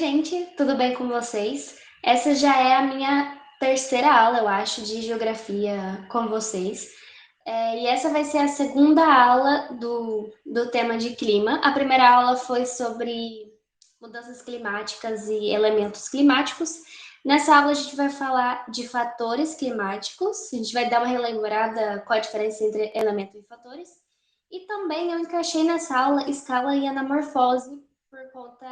gente, tudo bem com vocês? Essa já é a minha terceira aula, eu acho, de geografia com vocês. E essa vai ser a segunda aula do tema de clima. A primeira aula foi sobre mudanças climáticas e elementos climáticos. Nessa aula, a gente vai falar de fatores climáticos, a gente vai dar uma relembrada qual a diferença entre elemento e fatores. E também eu encaixei nessa aula escala e anamorfose, por conta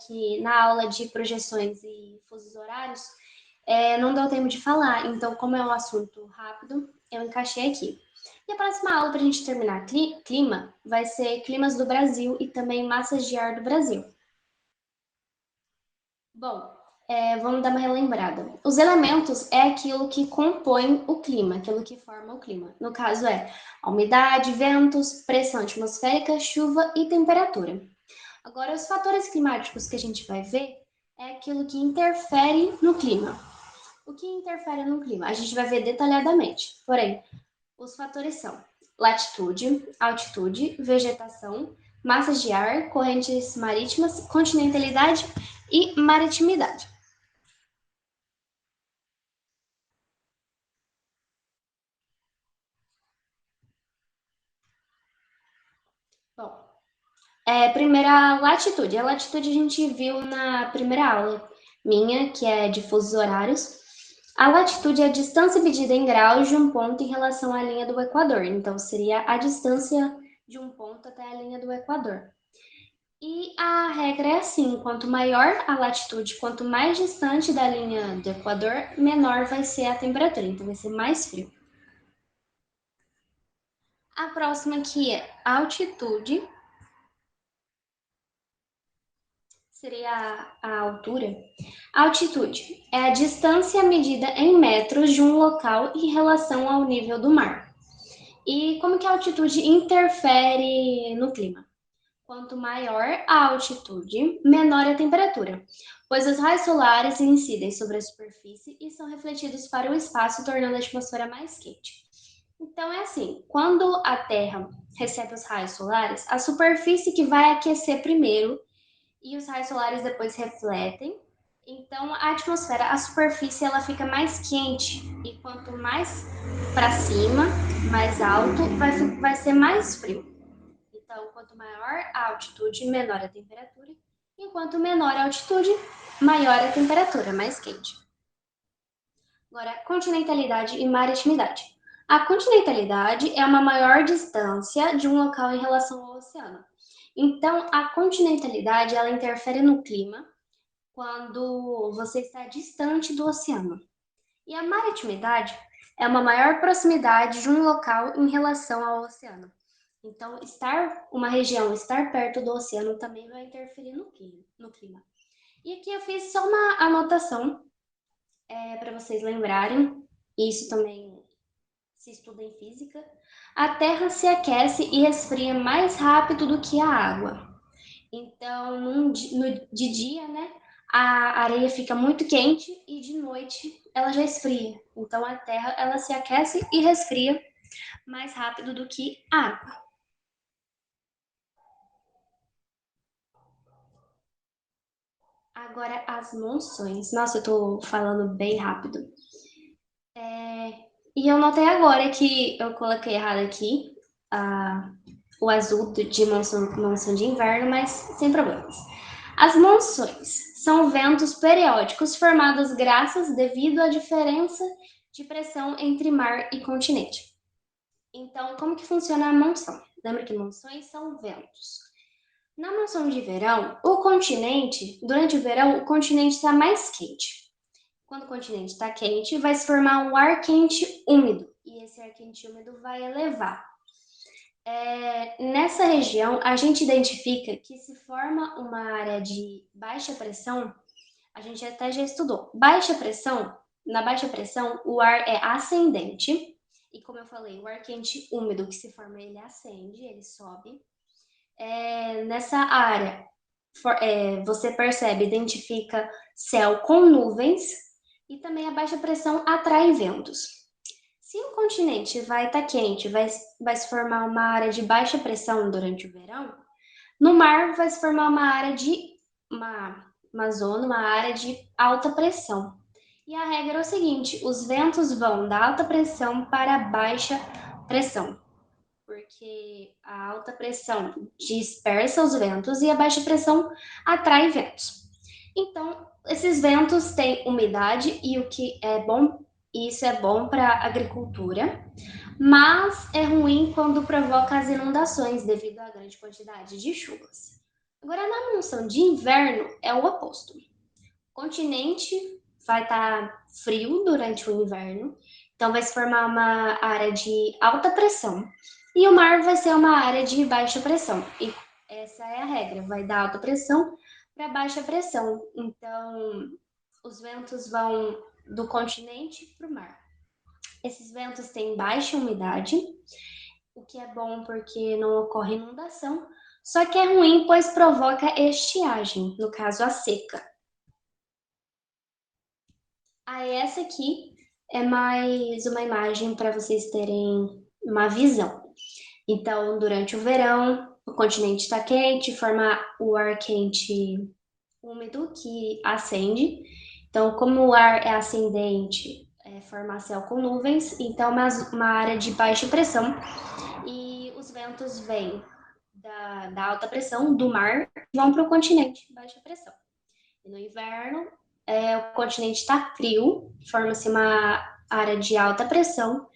que na aula de projeções e fusos horários não deu tempo de falar. Então, como é um assunto rápido, eu encaixei aqui. E a próxima aula, para a gente terminar clima, vai ser climas do Brasil e também massas de ar do Brasil. Bom, vamos dar uma relembrada. Os elementos é aquilo que compõe o clima, aquilo que forma o clima. No caso a umidade, ventos, pressão atmosférica, chuva e temperatura. Agora, os fatores climáticos que a gente vai ver é aquilo que interfere no clima. O que interfere no clima? A gente vai ver detalhadamente. Porém, os fatores são latitude, altitude, vegetação, massas de ar, correntes marítimas, continentalidade e maritimidade. Bom, primeiro a latitude. A latitude a gente viu na primeira aula minha, que é de fusos horários. A latitude é a distância medida em graus de um ponto em relação à linha do Equador. Então, seria a distância de um ponto até a linha do Equador. E a regra é assim: quanto maior a latitude, quanto mais distante da linha do Equador, menor vai ser a temperatura. Então, vai ser mais frio. A próxima aqui é altitude. Seria a altura. A altitude é a distância medida em metros de um local em relação ao nível do mar. E como que a altitude interfere no clima? Quanto maior a altitude, menor a temperatura, pois os raios solares incidem sobre a superfície e são refletidos para o espaço, tornando a atmosfera mais quente. Então é assim, quando a Terra recebe os raios solares, a superfície que vai aquecer primeiro e os raios solares depois refletem. Então a atmosfera, a superfície, ela fica mais quente e quanto mais para cima, mais alto, vai ser mais frio. Então, quanto maior a altitude, menor a temperatura. Enquanto menor a altitude, maior a temperatura, mais quente. Agora, continentalidade e maritimidade. A continentalidade é uma maior distância de um local em relação ao oceano. Então, a continentalidade, ela interfere no clima quando você está distante do oceano. E a maritimidade é uma maior proximidade de um local em relação ao oceano. Então, uma região estar perto do oceano também vai interferir no clima. E aqui eu fiz só uma anotação para vocês lembrarem. Isso também se estuda em física. A Terra se aquece e resfria mais rápido do que a água. Então, de dia, né, a areia fica muito quente e de noite ela já esfria. Então, a Terra ela se aquece e resfria mais rápido do que a água. Agora, as monções. Nossa, eu tô falando bem rápido. E eu notei agora que eu coloquei errado aqui o azul de monção de inverno, mas sem problemas. As monções são ventos periódicos formados graças devido à diferença de pressão entre mar e continente. Então, como que funciona a monção? Lembra que monções são ventos. Na monção de verão, durante o verão, o continente está mais quente. Quando o continente está quente, vai se formar um ar quente úmido. E esse ar quente úmido vai elevar. Nessa região, a gente identifica que se forma uma área de baixa pressão, a gente até já estudou. Na baixa pressão, o ar é ascendente. E como eu falei, o ar quente úmido que se forma, ele ascende, ele sobe. Nessa área, você percebe, identifica céu com nuvens e também a baixa pressão atrai ventos. Se o continente vai estar quente, vai se formar uma área de baixa pressão durante o verão, no mar vai se formar uma uma zona, uma área de alta pressão. E a regra é o seguinte: os ventos vão da alta pressão para a baixa pressão, porque a alta pressão dispersa os ventos e a baixa pressão atrai ventos. Então, esses ventos têm umidade e o que é bom, isso é bom para a agricultura, mas é ruim quando provoca as inundações devido à grande quantidade de chuvas. Agora, na monção de inverno é o oposto. O continente vai estar frio durante o inverno, então vai se formar uma área de alta pressão e o mar vai ser uma área de baixa pressão. E essa é a regra, vai dar alta pressão para baixa pressão. Então, os ventos vão do continente para o mar. Esses ventos têm baixa umidade, o que é bom porque não ocorre inundação, só que é ruim pois provoca estiagem, no caso a seca. Aí essa aqui é mais uma imagem para vocês terem uma visão. Então, durante o verão, o continente está quente, forma o ar quente úmido que acende. Então, como o ar é ascendente, forma céu com nuvens, então uma área de baixa pressão e os ventos vêm da alta pressão, do mar, vão para o continente, baixa pressão. E no inverno, o continente está frio, forma-se uma área de alta pressão,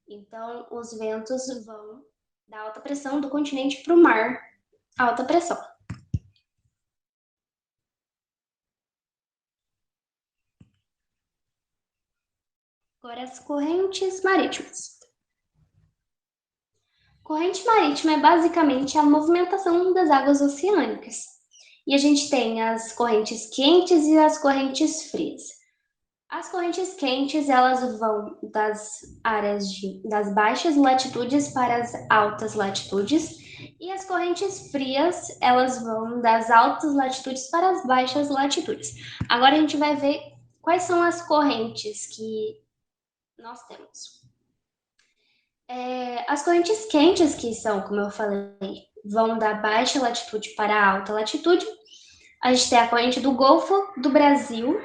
então os ventos vão da alta pressão do continente para o mar, alta pressão. Agora as correntes marítimas. Corrente marítima é basicamente a movimentação das águas oceânicas. E a gente tem as correntes quentes e as correntes frias. As correntes quentes, elas vão das baixas latitudes para as altas latitudes, e as correntes frias, elas vão das altas latitudes para as baixas latitudes. Agora a gente vai ver quais são as correntes que nós temos. As correntes quentes, que são, como eu falei, vão da baixa latitude para a alta latitude. A gente tem a corrente do Golfo do Brasil,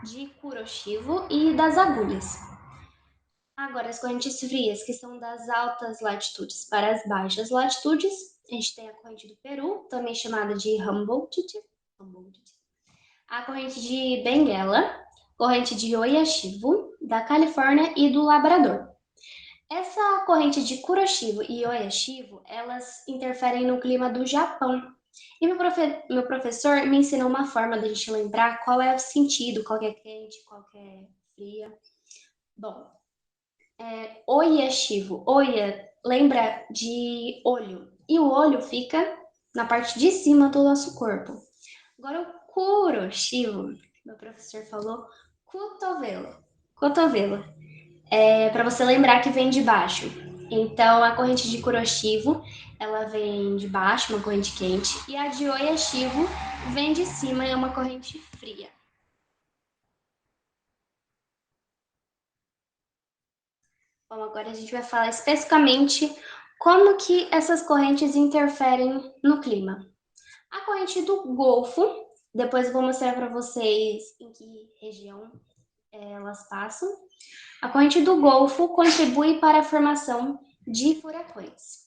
de Kuroshio e das Agulhas. Agora, as correntes frias, que são das altas latitudes para as baixas latitudes, a gente tem a corrente do Peru, também chamada de Humboldt, a corrente de Benguela, corrente de Oyashivo, da Califórnia e do Labrador. Essa corrente de Kuroshio e Oyashivo, elas interferem no clima do Japão. E meu professor me ensinou uma forma de a gente lembrar qual é o sentido, qual é quente, qual é fria. Bom, Oyashivo, Oya lembra de olho, e o olho fica na parte de cima do nosso corpo. Agora o Kuroshio, meu professor falou, cotovelo, cotovelo. Para você lembrar que vem de baixo. Então, a corrente de Kuroshio, ela vem de baixo, uma corrente quente, e a de Oyashivo vem de cima, é uma corrente fria. Bom, agora a gente vai falar especificamente como que essas correntes interferem no clima. A corrente do Golfo, depois eu vou mostrar para vocês em que região elas passam. A corrente do Golfo contribui para a formação de furacões.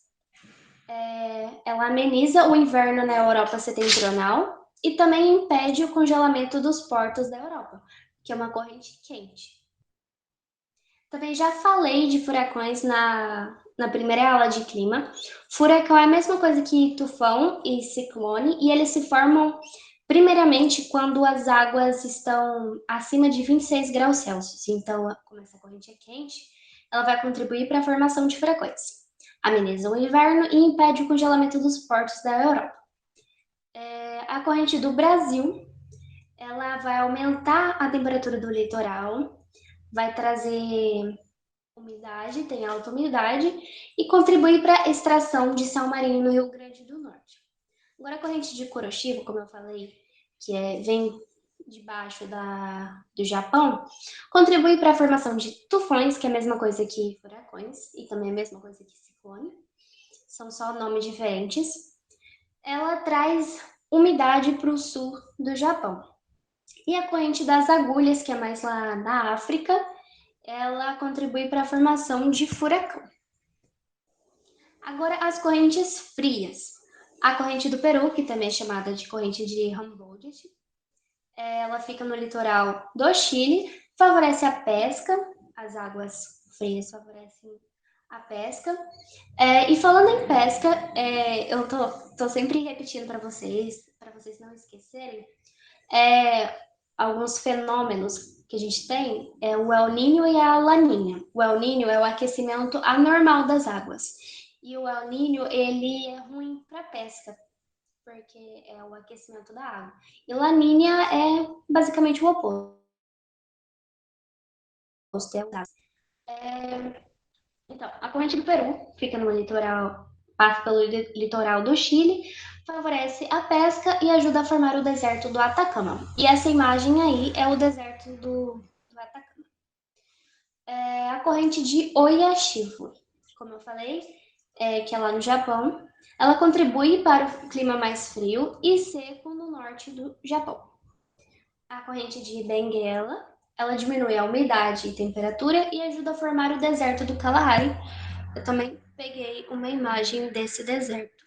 Ela ameniza o inverno na Europa setentrional e também impede o congelamento dos portos da Europa, que é uma corrente quente. Também já falei de furacões na primeira aula de clima. Furacão é a mesma coisa que tufão e ciclone, e eles se formam primeiramente quando as águas estão acima de 26 graus Celsius. Então, como essa corrente é quente, ela vai contribuir para a formação de furacões. Ameniza o inverno e impede o congelamento dos portos da Europa. A corrente do Brasil, ela vai aumentar a temperatura do litoral, vai trazer umidade, tem alta umidade, e contribui para a extração de sal marinho no Rio Grande do Norte. Agora a corrente de Kuroshio, como eu falei, que vem debaixo do Japão, contribui para a formação de tufões, que é a mesma coisa que furacões, e também a mesma coisa que ciclone, são só nomes diferentes. Ela traz umidade para o sul do Japão. E a corrente das agulhas, que é mais lá na África, ela contribui para a formação de furacão. Agora, as correntes frias. A corrente do Peru, que também é chamada de corrente de Humboldt, ela fica no litoral do Chile, favorece a pesca, as águas frias favorecem a pesca. E falando em pesca, eu tô sempre repetindo para vocês não esquecerem, alguns fenômenos que a gente tem é o El Niño e a Laninha. O El Niño é o aquecimento anormal das águas. E o El Niño, ele é ruim para pesca, porque é o aquecimento da água. E Laninha é basicamente o oposto. Então, a corrente do Peru fica no litoral, passa pelo litoral do Chile, favorece a pesca e ajuda a formar o deserto do Atacama. E essa imagem aí é o deserto do Atacama. A corrente de Oyashifu, como eu falei, que é lá no Japão, ela contribui para o clima mais frio e seco no norte do Japão. A corrente de Benguela, ela diminui a umidade e temperatura e ajuda a formar o deserto do Kalahari. Eu também peguei uma imagem desse deserto.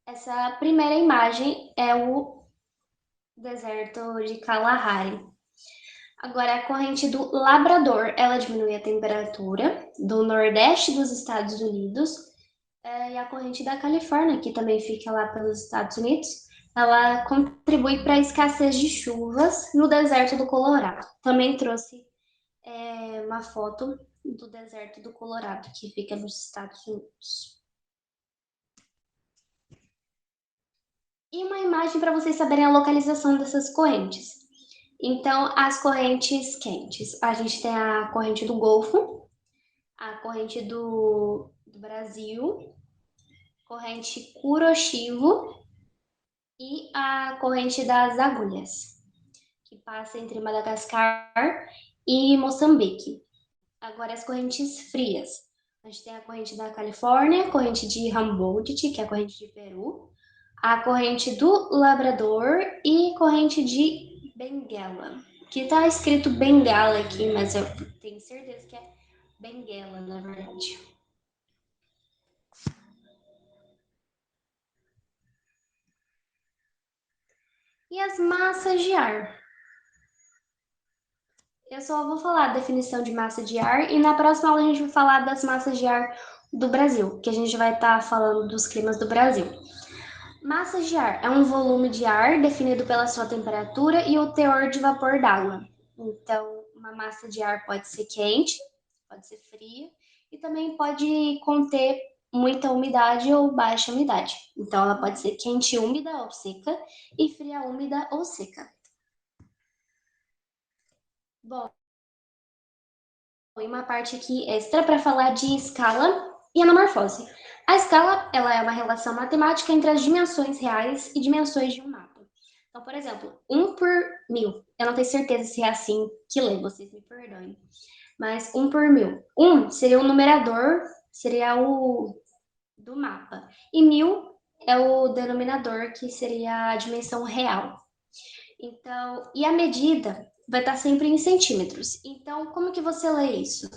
Essa primeira imagem é o deserto de Kalahari. Agora, a corrente do Labrador, ela diminui a temperatura do nordeste dos Estados Unidos. E a corrente da Califórnia, que também fica lá pelos Estados Unidos, ela contribui para a escassez de chuvas no deserto do Colorado. Também trouxe uma foto do deserto do Colorado, que fica nos Estados Unidos. E uma imagem para vocês saberem a localização dessas correntes. Então, as correntes quentes. A gente tem a corrente do Golfo, a corrente do Brasil, corrente Kuroshio e a corrente das agulhas, que passa entre Madagascar e Moçambique. Agora, as correntes frias. A gente tem a corrente da Califórnia, a corrente de Humboldt, que é a corrente de Peru, a corrente do Labrador e corrente de Benguela, que tá escrito Bengala aqui, mas eu tenho certeza que é Benguela, na verdade. E as massas de ar? Eu só vou falar a definição de massa de ar e na próxima aula a gente vai falar das massas de ar do Brasil, que a gente vai estar falando dos climas do Brasil. Massa de ar é um volume de ar definido pela sua temperatura e o teor de vapor d'água. Então, uma massa de ar pode ser quente, pode ser fria e também pode conter muita umidade ou baixa umidade. Então, ela pode ser quente, úmida ou seca e fria, úmida ou seca. Bom, e uma parte aqui extra para falar de escala e anamorfose. A escala, ela é uma relação matemática entre as dimensões reais e dimensões de um mapa. Então, por exemplo, 1 por 1000. Eu não tenho certeza se é assim que lê, vocês me perdoem. Mas 1 por 1000. 1 seria o numerador, seria o do mapa. E 1000 é o denominador, que seria a dimensão real. Então, e a medida vai estar sempre em centímetros. Então, como que você lê isso?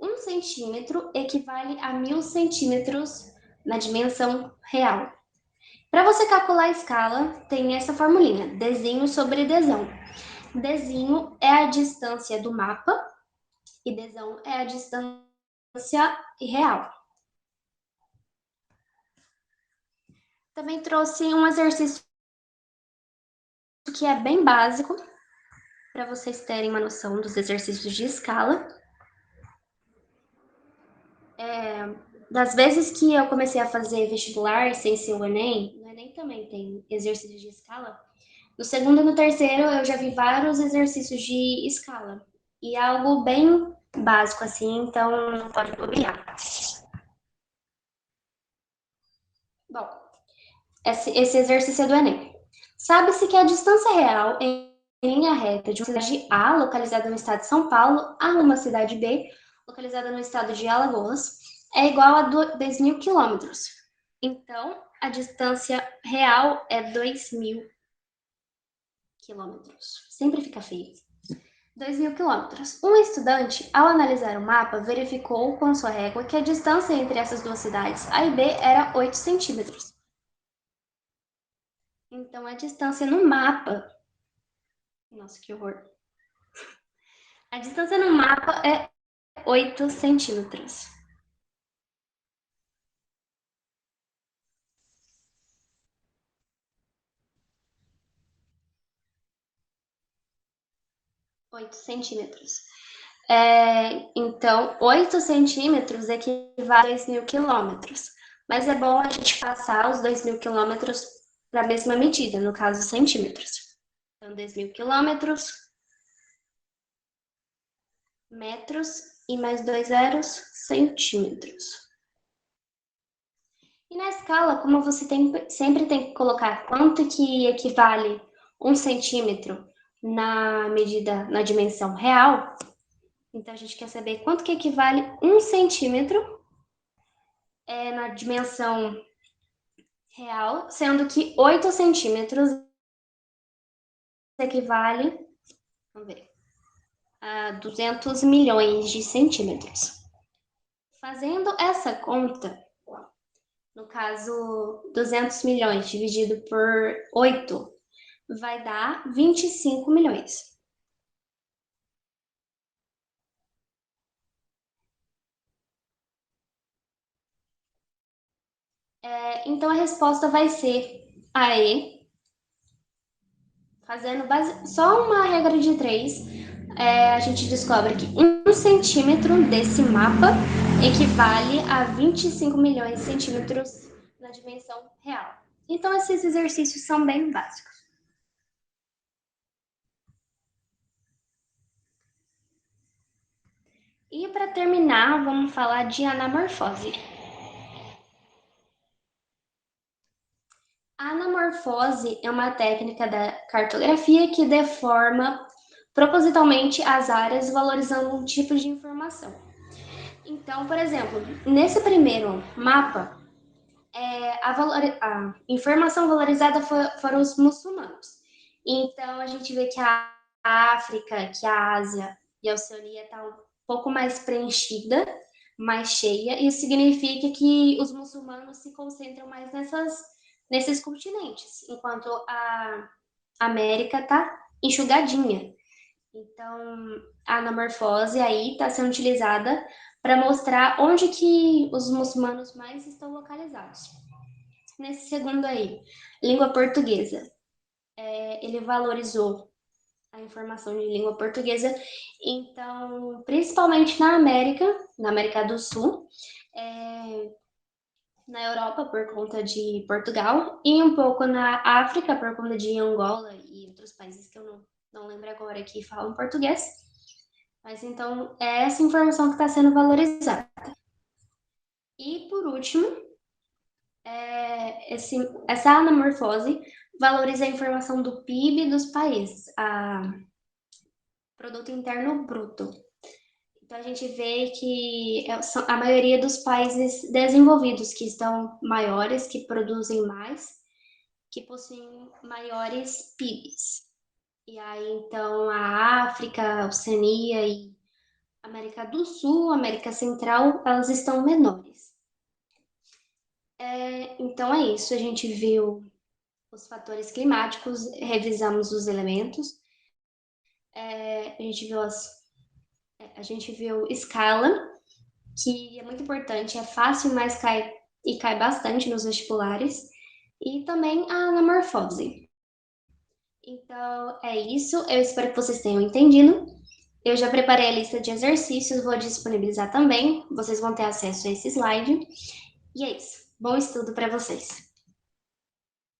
1 centímetro equivale a 1000 centímetros na dimensão real. Para você calcular a escala, tem essa formulinha, desenho sobre desão. Desenho é a distância do mapa e desão é a distância real. Também trouxe um exercício que é bem básico, para vocês terem uma noção dos exercícios de escala. Das vezes que eu comecei a fazer vestibular sem ser o Enem também tem exercícios de escala. No segundo e no terceiro eu já vi vários exercícios de escala. E é algo bem básico assim, então não pode bobear. Bom, esse exercício é do Enem. Sabe-se que a distância real em linha reta de uma cidade A, localizada no estado de São Paulo, a uma cidade B, localizada no estado de Alagoas, é igual a 2.000 quilômetros. Então, a distância real é 2.000 quilômetros. Sempre fica feio. 2.000 quilômetros. Um estudante, ao analisar o mapa, verificou com sua régua que a distância entre essas duas cidades, A e B, era 8 centímetros. Então, a distância no mapa... Nossa, que horror. A distância no mapa é 8 centímetros. Oito centímetros. Então, 8 centímetros equivale a 2.000 quilômetros. Mas é bom a gente passar os 2.000 quilômetros para a mesma medida, no caso, centímetros. Então, 2.000 quilômetros, metros, e mais 2 zeros, centímetros. E na escala, como você sempre tem que colocar quanto que equivale 1 centímetro na medida, na dimensão real, então a gente quer saber quanto que equivale 1 centímetro na dimensão real, sendo que 8 centímetros equivale, vamos ver, a 200 milhões de centímetros. Fazendo essa conta, no caso, 200 milhões dividido por 8, vai dar 25 milhões. Então, a resposta vai ser a E. Fazendo só uma regra de 3, a gente descobre que 1 centímetro desse mapa equivale a 25 milhões de centímetros na dimensão real. Então, esses exercícios são bem básicos. E para terminar, vamos falar de anamorfose. A anamorfose é uma técnica da cartografia que deforma propositalmente as áreas, valorizando um tipo de informação. Então, por exemplo, nesse primeiro mapa, a informação valorizada foram os muçulmanos. Então, a gente vê que a África, que a Ásia e a Oceania está um pouco mais preenchida, mais cheia. Isso significa que os muçulmanos se concentram mais nesses continentes, enquanto a América está enxugadinha. Então, a anamorfose aí está sendo utilizada para mostrar onde que os muçulmanos mais estão localizados. Nesse segundo aí, língua portuguesa, ele valorizou a informação de língua portuguesa, então, principalmente na América do Sul, na Europa por conta de Portugal, e um pouco na África por conta de Angola e outros países que eu não lembro agora que falam português. Mas então, é essa informação que está sendo valorizada. E por último, essa anamorfose valoriza a informação do PIB dos países, a Produto Interno Bruto. Então, a gente vê que a maioria dos países desenvolvidos que estão maiores, que produzem mais, que possuem maiores PIBs. E aí, então, a África, a Oceania e América do Sul, América Central, elas estão menores. Então, é isso. A gente viu os fatores climáticos, revisamos os elementos, a gente viu escala, que é muito importante, é fácil, mas cai bastante nos vestibulares, e também a anamorfose. Então, é isso. Eu espero que vocês tenham entendido. Eu já preparei a lista de exercícios, vou disponibilizar também. Vocês vão ter acesso a esse slide. E é isso. Bom estudo para vocês.